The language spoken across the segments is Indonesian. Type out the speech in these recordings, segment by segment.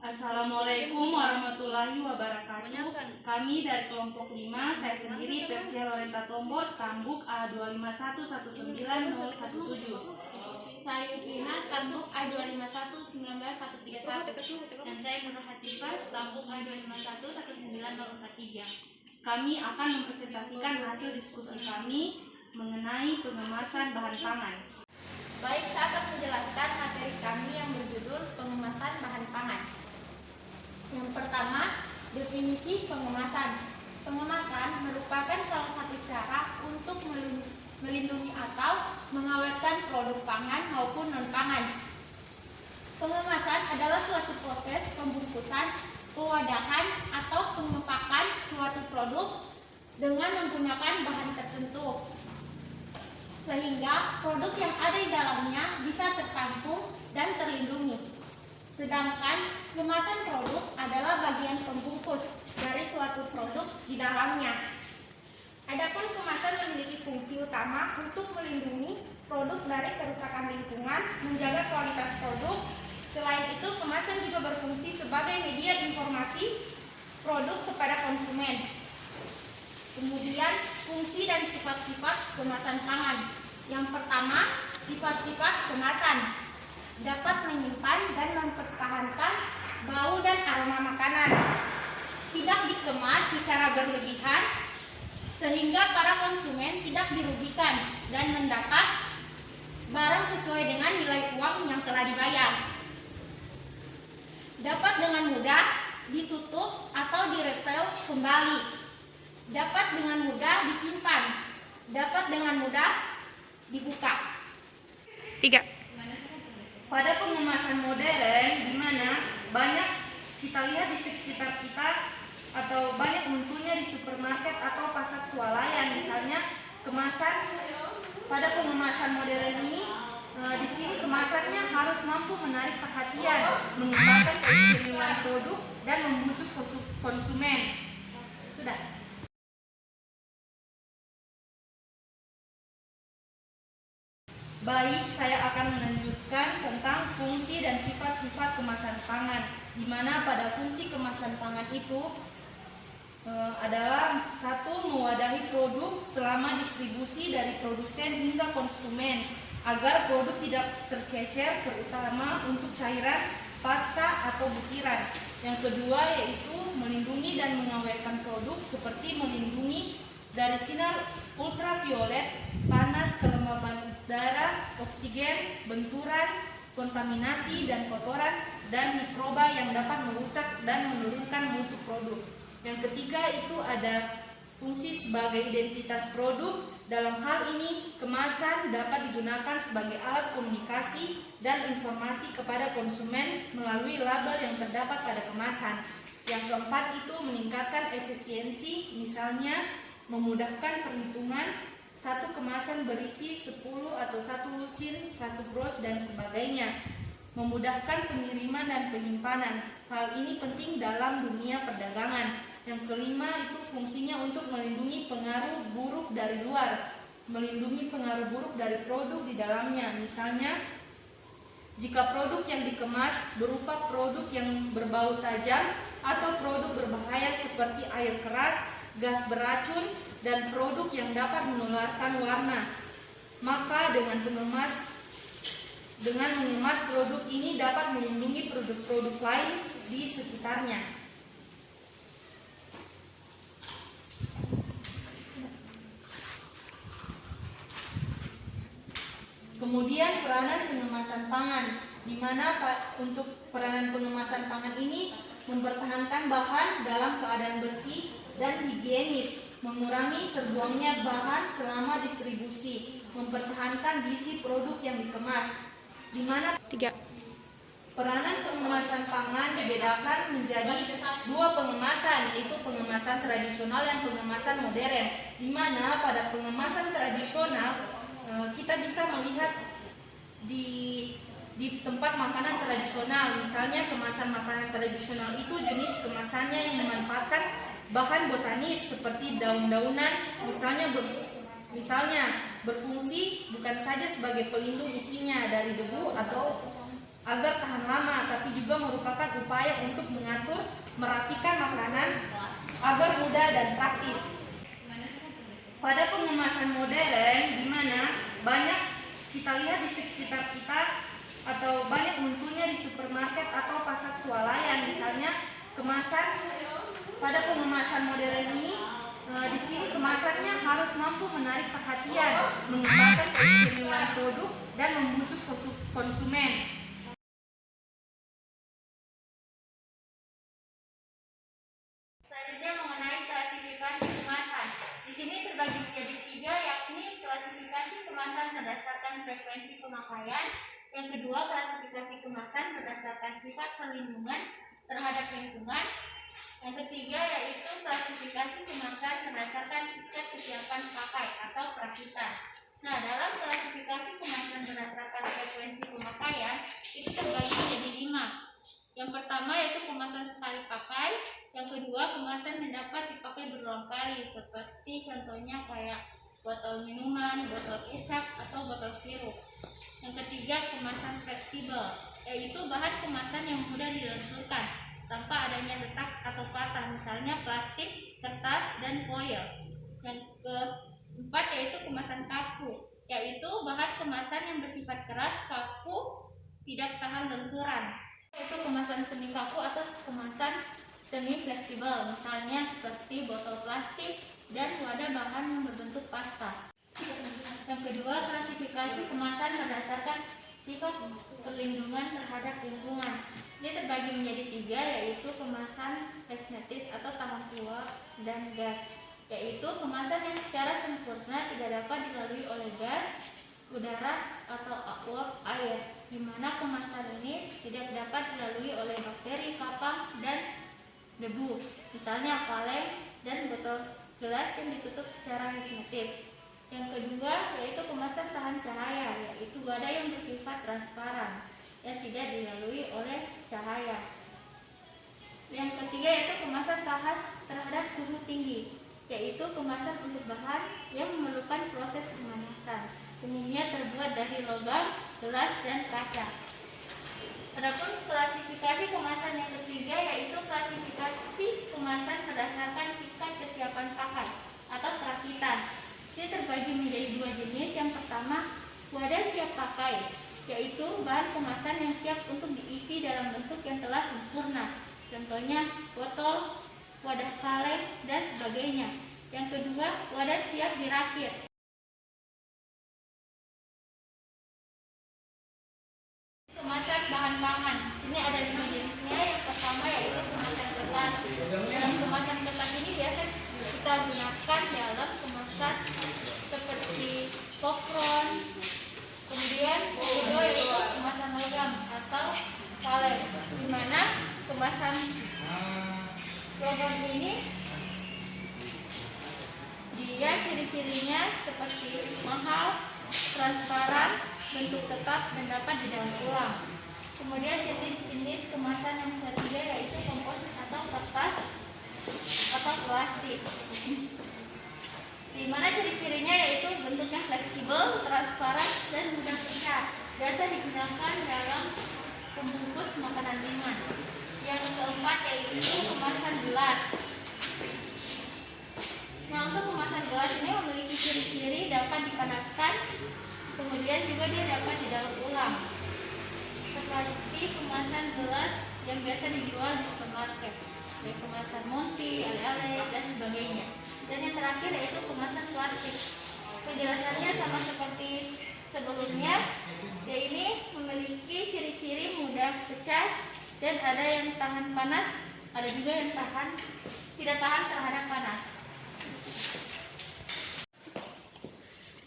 Assalamualaikum warahmatullahi wabarakatuh. Kami dari kelompok 5, saya sendiri Persia Lorenta Tombo, Stambuk A2519017. Saya Yupina, Stambuk A2519131. Dan saya Nurul Hatifah, Stambuk A2511943. Kami akan mempresentasikan hasil diskusi kami mengenai pengemasan bahan pangan. Baik, saya akan menjelaskan materi kami yang berjudul pengemasan bahan pangan. Yang pertama, definisi pengemasan. Pengemasan merupakan salah satu cara untuk melindungi atau mengawetkan produk pangan maupun non-pangan. Pengemasan adalah suatu proses pembungkusan, pewadahan, atau pengepakan suatu produk dengan menggunakan bahan tertentu, sehingga produk yang ada di dalamnya bisa tertampung dan terlindungi. Sedangkan kemasan produk adalah bagian pembungkus dari suatu produk di dalamnya. Adapun kemasan memiliki fungsi utama untuk melindungi produk dari kerusakan lingkungan, menjaga kualitas produk. Selain itu, kemasan juga berfungsi sebagai media informasi produk kepada konsumen. Kemudian, fungsi dan sifat-sifat kemasan pangan. Yang pertama, sifat-sifat kemasan dapat menyimpan dan mempertahankan bau dan aroma makanan. Tidak dikemas secara berlebihan sehingga para konsumen tidak dirugikan dan mendapat barang sesuai dengan nilai uang yang telah dibayar. Dapat dengan mudah ditutup atau diresel kembali. Dapat dengan mudah disimpan. Dapat dengan mudah dibuka. 3. Pada pengemasan modern, di mana banyak kita lihat di sekitar kita atau banyak munculnya di supermarket atau pasar swalayan, misalnya kemasan. Pada pengemasan modern ini, di sini kemasannya harus mampu menarik perhatian, mengembangkan keistimewaan produk dan membujuk konsumen. Sudah. Baik, saya akan melanjutkan tentang fungsi dan sifat-sifat kemasan pangan, di mana pada fungsi kemasan pangan itu adalah satu, mewadahi produk selama distribusi dari produsen hingga konsumen agar produk tidak tercecer, terutama untuk cairan, pasta, atau butiran. Yang kedua yaitu melindungi dan mengawetkan produk seperti melindungi dari sinar ultraviolet, panas, kelembaban udara, oksigen, benturan, kontaminasi, dan kotoran, dan mikroba yang dapat merusak dan menurunkan mutu produk. Yang ketiga itu ada fungsi sebagai identitas produk. Dalam hal ini, kemasan dapat digunakan sebagai alat komunikasi dan informasi kepada konsumen melalui label yang terdapat pada kemasan. Yang keempat itu meningkatkan efisiensi, misalnya memudahkan perhitungan. Satu kemasan berisi 10 atau 1 lusin, 1 bros, dan sebagainya. Memudahkan pengiriman dan penyimpanan. Hal ini penting dalam dunia perdagangan. Yang kelima itu fungsinya untuk melindungi pengaruh buruk dari luar. Melindungi pengaruh buruk dari produk di dalamnya. Misalnya, jika produk yang dikemas berupa produk yang berbau tajam atau produk berbahaya seperti air keras, gas beracun, dan produk yang dapat menularkan warna, maka dengan mengemas produk ini dapat melindungi produk-produk lain di sekitarnya. Kemudian peranan pengemasan pangan, di mana untuk peranan pengemasan pangan ini mempertahankan bahan dalam keadaan bersih dan higienis, mengurangi terbuangnya bahan selama distribusi, mempertahankan gizi produk yang dikemas. Di mana 3. peranan pengemasan pangan dibedakan menjadi dua pengemasan, yaitu pengemasan tradisional dan pengemasan modern. Di mana pada pengemasan tradisional kita bisa melihat di tempat makanan tradisional, misalnya kemasan makanan tradisional itu jenis kemasannya yang memanfaatkan bahan botanis seperti daun-daunan, misalnya berfungsi bukan saja sebagai pelindung isinya dari debu agar tahan lama, tapi juga merupakan upaya untuk mengatur, merapikan makanan agar mudah dan praktis. Pada pengemasan modern, di mana banyak kita lihat di sekitar kita atau banyak munculnya di supermarket atau pasar swalayan, misalnya kemasan. Pada pengemasan modern ini, di sini kemasannya harus mampu menarik perhatian, mengembangkan keistimewaan produk dan membujuk konsumen. Selanjutnya mengenai klasifikasi kemasan. Di sini terbagi menjadi 3, yakni klasifikasi kemasan berdasarkan frekuensi pemakaian, yang kedua klasifikasi kemasan berdasarkan sifat perlindungan terhadap lingkungan, yang ketiga yaitu klasifikasi kemasan berdasarkan tingkat kesiapan pakai atau perakitan. Nah, dalam klasifikasi kemasan berdasarkan frekuensi pemakaian itu terbagi menjadi 5. Yang pertama yaitu kemasan sekali pakai, yang kedua kemasan yang dapat dipakai berulang kali, seperti contohnya kayak botol minuman, botol kecap, atau botol sirup. Yang ketiga kemasan fleksibel, yaitu bahan kemasan yang mudah dilenturkan tanpa adanya retak atau patah, misalnya plastik, kertas, dan foil. Yang keempat yaitu kemasan kaku, yaitu bahan kemasan yang bersifat keras, kaku, tidak tahan lenturan. Yaitu kemasan semi kaku atau kemasan semi fleksibel, misalnya seperti botol plastik dan wadah bahan yang berbentuk pasta. Yang kedua, klasifikasi kemasan berdasarkan sifat perlindungan terhadap lingkungan. Ini terbagi menjadi 3, yaitu kemasan kosmetis atau tahan tua dan gas, yaitu kemasan yang secara sempurna tidak dapat dilalui oleh gas, udara, atau uap air, di mana kemasan ini tidak dapat dilalui oleh bakteri, kapang, dan debu, misalnya kaleng dan botol gelas yang ditutup secara hermetis. Yang kedua yaitu kemasan tahan cahaya, yaitu wadah yang bersifat transparan yang tidak dilalui oleh cahaya. Yang ketiga yaitu kemasan tahan terhadap suhu tinggi, yaitu kemasan untuk bahan yang memerlukan proses pemanasan, umumnya terbuat dari logam, gelas, dan kaca. Adapun klasifikasi kemasan yang ketiga yaitu klasifikasi kemasan berdasarkan tingkat kesiapan pakai atau perakitan. Ini terbagi menjadi 2 jenis. Yang pertama, wadah siap pakai, yaitu bahan kemasan yang siap untuk diisi dalam bentuk yang telah sempurna, contohnya botol, wadah kaleng, dan sebagainya. Yang kedua, wadah siap dirakit. Kemasan bahan pangan. Ini ada 5 jenisnya. Yang pertama yaitu kemasan kertas. Dalam kemasan kertas ini biasa kita gunakan dalam kemasan seperti popcorn. Kemudian kedua yaitu kemasan logam atau kaleng, di mana kemasan logam ini dia ciri-cirinya seperti mahal, transparan, bentuk tetap, dan dapat didaur ulang. Kemudian jenis-jenis kemasan yang ketiga yaitu komposit atau kertas atau plastik, di mana ciri-cirinya yaitu bentuknya fleksibel, transparan, dan mudah pecah. Biasa digunakan dalam pembungkus makanan ringan. Yang keempat yaitu kemasan gelas. Nah, untuk kemasan gelas ini memiliki ciri-ciri dapat dipanaskan, kemudian juga dia dapat didaur ulang, seperti kemasan gelas yang biasa dijual di supermarket, yaitu kemasan Monty, ale-ale, dan sebagainya. Dan yang terakhir yaitu kemasan plastik. Penjelasannya sama seperti sebelumnya, dia ini memiliki ciri-ciri mudah pecah dan ada yang tahan panas, ada juga yang tidak tahan terhadap panas.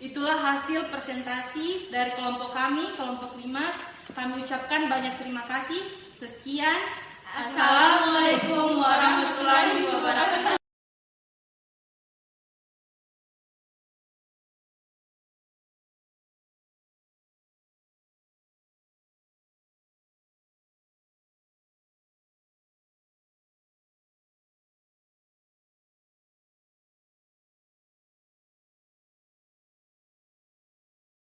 Itulah hasil presentasi dari kelompok kami, kelompok Limas. Kami ucapkan banyak terima kasih. Sekian. Assalamualaikum warahmatullahi wabarakatuh.